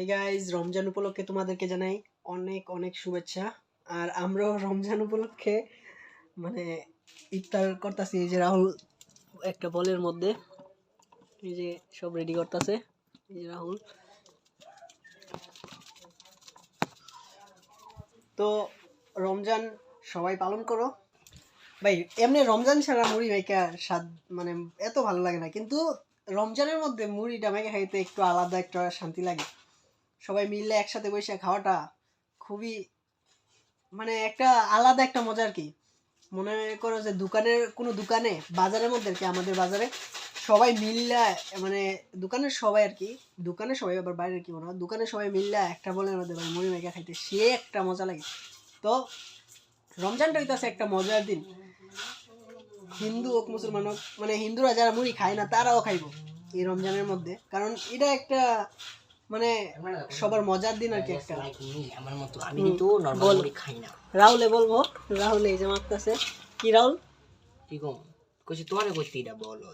Hey guys, Ramzan উপলক্ষে তোমাদেরকে জানাই অনেক অনেক শুভেচ্ছা। আর আমরাও রমজান উপলক্ষে মানে ইফতার করতেছি। এই যে রাহুল একটা বলের মধ্যে এই যে সব রেডি করতেছে। এই যে রাহুল। তো রমজান সবাই পালন করো ভাই। এমনি রমজান ছাড়া মুড়ি মাইকা স্বাদ মানে এত ভালো লাগে না, কিন্তু রমজানের মধ্যে মুড়িটা মাইকা খাইতে একটু আলাদা একটা শান্তি লাগে। সবাই মিলে একসাথে বসে খাওয়াটা খুবই মানে একটা আলাদা একটা মজা আর কি। মনে করো যে কোনো দোকানে বাজারের মধ্যে আর কি, আমাদের বাজারে সবাই মিল্লা মানে দোকানের সবাই আর কি, দোকানে সবাই আবার বাইরের কি মনে হয়, দোকানে সবাই মিল্লা একটা বলের মধ্যে মানে মুড়ি মেঘা খাইতে সে একটা মজা লাগে। তো রমজানটা হইতেছে একটা মজার দিন। হিন্দু হোক মুসলমান হোক, মানে হিন্দুরা যারা মুড়ি খায় না তারাও খাইব এই রমজানের মধ্যে, কারণ এটা একটা মানে সবার মজার দিন আর কি একটা। আমার মতো আমি কিন্তু নরমাল মুড়ি খাই না। রাহুলে বলবো, রাহুল এই যে মাপতেছে কি রাহুল কি কম কইছি তোমারে কইতে এটা বলো।